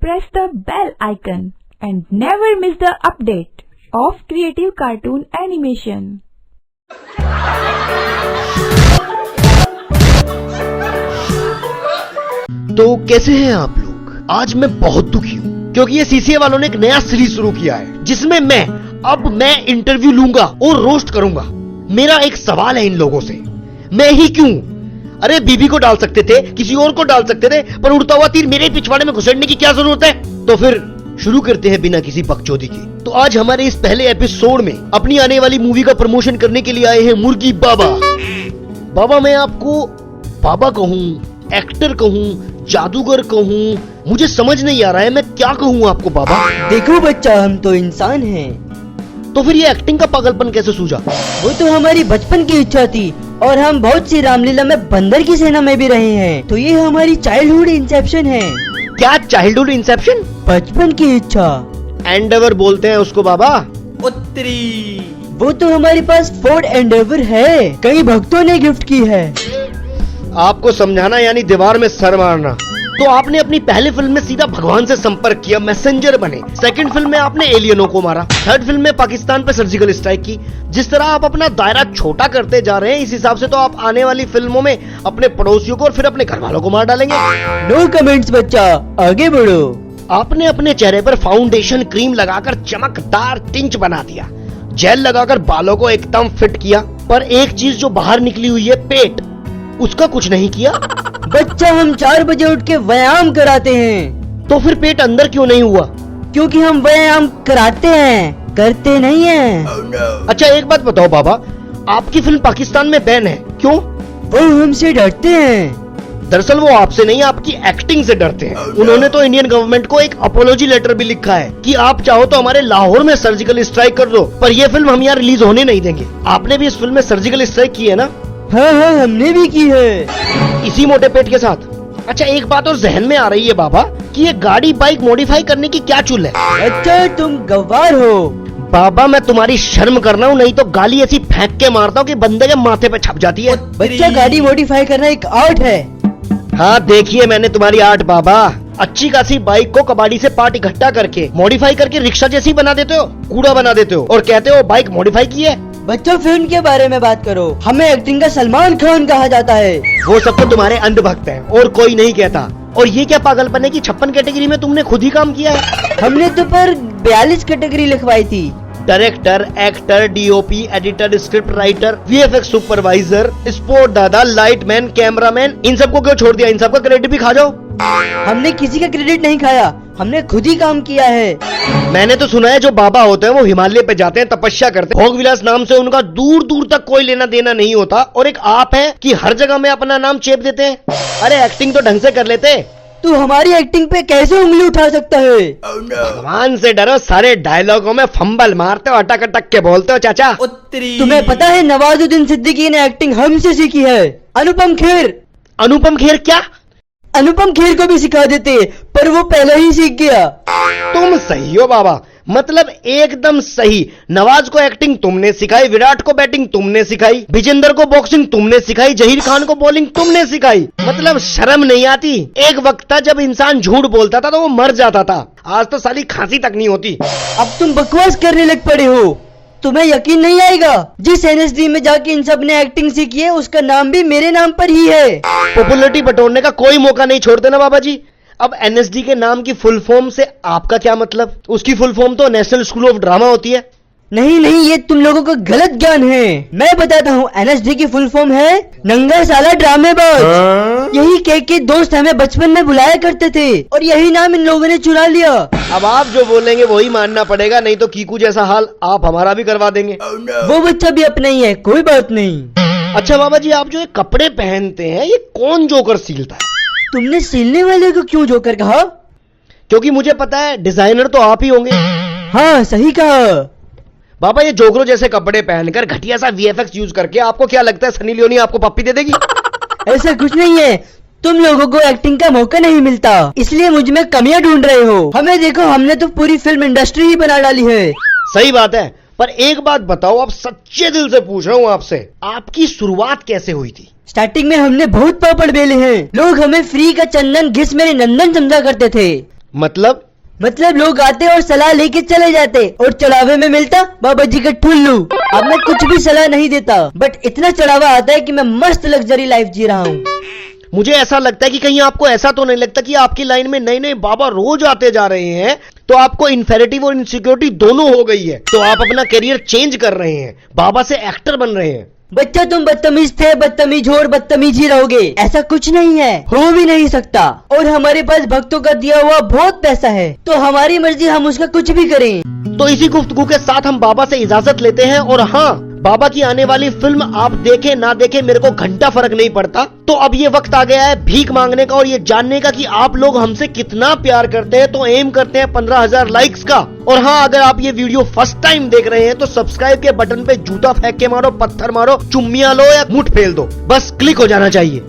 press the bell icon and never miss the update of Creative Cartoon Animation. तो कैसे हैं आप लोग? आज मैं बहुत दुखी हूँ क्योंकि ये सीसीए वालों ने एक नया सीरीज शुरू किया है जिसमें मैं इंटरव्यू लूंगा और रोस्ट करूंगा। मेरा एक सवाल है इन लोगों से, मैं ही क्यों? अरे बीबी को डाल सकते थे, किसी और को डाल सकते थे, पर उड़ता हुआ तीर मेरे पिछवाड़े में घुसेड़ने की क्या जरूरत है? तो फिर शुरू करते हैं बिना किसी बकचोदी के। तो आज हमारे इस पहले एपिसोड में अपनी आने वाली मूवी का प्रमोशन करने के लिए आए हैं मुर्गी बाबा। बाबा मैं आपको बाबा कहूं, एक्टर कहूं, जादूगर कहूं, मुझे समझ नहीं आ रहा है मैं क्या कहूं आपको बाबा। देखो बच्चा, हम तो इंसान हैं। तो फिर ये एक्टिंग का पागलपन कैसे सूझा? वो तो हमारी बचपन की इच्छा थी और हम बहुत सी रामलीला में बंदर की सेना में भी रहे हैं, तो ये हमारी चाइल्डहुड इंसेप्शन है। क्या चाइल्डहुड इंसेप्शन? बचपन की इच्छा, एंडेवर बोलते हैं उसको बाबा। उत्तरी, वो तो हमारे पास फोर्ड एंडेवर है, कई भक्तों ने गिफ्ट की है। आपको समझाना यानी दीवार में सर मारना। तो आपने अपनी पहली फिल्म में सीधा भगवान से संपर्क किया, मैसेंजर बने। सेकंड फिल्म में आपने एलियनों को मारा। थर्ड फिल्म में पाकिस्तान पे सर्जिकल स्ट्राइक की। जिस तरह आप अपना दायरा छोटा करते जा रहे हैं, इस हिसाब से तो आप आने वाली फिल्मों में अपने पड़ोसियों को और फिर अपने घर वालों को मार डालेंगे। नो कमेंट्स बच्चा, आगे बढ़ो। आपने अपने चेहरे पर फाउंडेशन क्रीम लगाकर चमकदार टिंच बना दिया, जेल लगाकर बालों को एकदम फिट किया, पर एक चीज जो बाहर निकली हुई है, पेट, उसका कुछ नहीं किया। बच्चा हम 4 बजे उठ के व्यायाम कराते हैं। तो फिर पेट अंदर क्यों नहीं हुआ? क्योंकि हम व्यायाम कराते हैं, करते नहीं हैं। अच्छा एक बात बताओ बाबा, आपकी फिल्म पाकिस्तान में बैन है, क्यों? वो हमसे डरते हैं। दरअसल वो आपसे नहीं, आपकी एक्टिंग से डरते हैं। उन्होंने तो इंडियन गवर्नमेंट को एक अपोलॉजी लेटर भी लिखा है कि आप चाहो तो हमारे लाहौर में सर्जिकल स्ट्राइक कर दो, पर ये फिल्म हम यहाँ रिलीज होने नहीं देंगे। आपने भी इस फिल्म में सर्जिकल स्ट्राइक की है ना? हाँ, हमने भी की है, इसी मोटे पेट के साथ। अच्छा एक बात और जहन में आ रही है बाबा कि ये गाड़ी बाइक मॉडिफाई करने की क्या चुल है? अच्छा तुम गवार हो। बाबा मैं तुम्हारी शर्म करना हूँ, नहीं तो गाली ऐसी फेंक के मारता हूँ कि बंदे के माथे पे छप जाती है। बच्चा गाड़ी मॉडिफाई करना एक आर्ट है। हाँ देखिए मैंने तुम्हारी आर्ट बाबा। अच्छी खासी बाइक को कबाड़ी से पार्ट इकट्ठा करके मॉडिफाई करके रिक्शा जैसी बना देते हो, कूड़ा बना देते हो और कहते हो बाइक मॉडिफाई की है। बच्चों फिल्म के बारे में बात करो, हमें एक्टिंग का सलमान खान कहा जाता है। वो सब तो तुम्हारे अंधभक्त हैं और कोई नहीं कहता। और ये क्या पागलपन है कि 56 कैटेगरी में तुमने खुद ही काम किया है? हमने तो पर 42 कैटेगरी लिखवाई थी। Director, actor, DOP, editor, script writer, VFX supervisor, sport दादा, लाइटमैन, कैमरामैन, इन सबको क्यों छोड़ दिया? इन सबका क्रेडिट भी खा जाओ। हमने किसी का क्रेडिट नहीं खाया, हमने खुद ही काम किया है। मैंने तो सुना है जो बाबा होते हैं वो हिमालय पे जाते हैं, तपस्या करते हैं। भोग विलास नाम से उनका दूर दूर तक कोई लेना देना नहीं होता, और एक आप है कि हर जगह में अपना नाम चेप देते हैं। अरे एक्टिंग तो ढंग से कर लेते। तू हमारी एक्टिंग पे कैसे उंगली उठा सकता है? भगवान से डरो, सारे डायलॉगों में फंबल मारते हो, अटक अटक के बोलते हो चाचा। तुम्हें पता है नवाजुद्दीन सिद्दीकी ने एक्टिंग हमसे सीखी है। अनुपम खेर। अनुपम खेर क्या? अनुपम खेर को भी सिखा देते, पर वो पहले ही सीख गया। तुम सही हो बाबा, मतलब एकदम सही। नवाज को एक्टिंग तुमने सिखाई, विराट को बैटिंग तुमने सिखाई, विजेंद्र को बॉक्सिंग तुमने सिखाई, जहीर खान को बॉलिंग तुमने सिखाई। मतलब शर्म नहीं आती? एक वक्त था जब इंसान झूठ बोलता था तो वो मर जाता था, आज तो साली खांसी तक नहीं होती। अब तुम बकवास करने लग पड़े हो, तुम्हें यकीन नहीं आएगा। जिस एनएसडी में जाके इन सब ने एक्टिंग सीखी है उसका नाम भी मेरे नाम पर ही है। पॉपुलरिटी बटोरने का कोई मौका नहीं छोड़ते ना बाबा जी। अब एनएसडी के नाम की फुल फॉर्म से आपका क्या मतलब? उसकी फुल फॉर्म तो नेशनल स्कूल ऑफ ड्रामा होती है। नहीं, ये तुम लोगों को गलत ज्ञान है। मैं बताता हूँ, एनएसडी की फुल फॉर्म है नंगा साला ड्रामेबाज। यही के दोस्त हमें बचपन में बुलाया करते थे और यही नाम इन लोगों ने चुरा लिया। अब आप जो बोलेंगे वही मानना पड़ेगा, नहीं तो कीकू जैसा हाल आप हमारा भी करवा देंगे। वो बच्चा भी अपना ही है, कोई बात नहीं। अच्छा बाबा जी, आप जो ये कपड़े पहनते हैं ये कौन जोकर सीलता है? तुमने सिलने वाले को क्यों जोकर कहा? क्योंकि मुझे पता है डिजाइनर तो आप ही होंगे। हाँ सही कहा। बाबा ये जोकरों जैसे कपड़े पहनकर घटिया सा वीएफएक्स यूज करके आपको क्या लगता है सनी लियोनी आपको पप्पी दे देगी? ऐसा कुछ नहीं है, तुम लोगों को एक्टिंग का मौका नहीं मिलता, इसलिए मुझ में कमियां ढूंढ रहे हो। हमें देखो, हमने तो पूरी फिल्म इंडस्ट्री ही बना डाली है। सही बात है, पर एक बात बताओ, अब सच्चे दिल से पूछ रहा हूँ आपसे, आपकी शुरुआत कैसे हुई थी? स्टार्टिंग में हमने बहुत पापड़ बेले हैं। लोग हमें फ्री का चंदन घिस मेरे नंदन समझा करते थे। मतलब लोग आते और सलाह लेके चले जाते और चढ़ावे में मिलता बाबा जी का ठुल्लू। अब मैं कुछ भी सलाह नहीं देता, बट इतना चढ़ावा आता है कि मैं मस्त लग्जरी लाइफ जी रहा हूँ। मुझे ऐसा लगता है कि कहीं आपको ऐसा तो नहीं लगता कि आपकी लाइन में नए नए बाबा रोज आते जा रहे हैं, तो आपको इन्फेरिटिव और इनसिक्योरिटी दोनों हो गई है, तो आप अपना करियर चेंज कर रहे हैं, बाबा से एक्टर बन रहे हैं। बच्चा तुम बदतमीज थे, बदतमीज हो और बदतमीज ही रहोगे, ऐसा कुछ नहीं है, हो भी नहीं सकता। और हमारे पास भक्तों का दिया हुआ बहुत पैसा है, तो हमारी मर्जी, हम उसका कुछ भी करें। तो इसी गुफ्तगू के साथ हम बाबा से इजाजत लेते हैं। और हाँ, बाबा की आने वाली फिल्म आप देखे ना देखे मेरे को घंटा फर्क नहीं पड़ता। तो अब ये वक्त आ गया है भीख मांगने का और ये जानने का कि आप लोग हमसे कितना प्यार करते हैं। तो एम करते हैं 15,000 लाइक्स का। और हाँ, अगर आप ये वीडियो फर्स्ट टाइम देख रहे हैं तो सब्सक्राइब के बटन पे जूता फेंक के मारो, पत्थर मारो, चुम्मियां लो या मुठ फेल दो, बस क्लिक हो जाना चाहिए।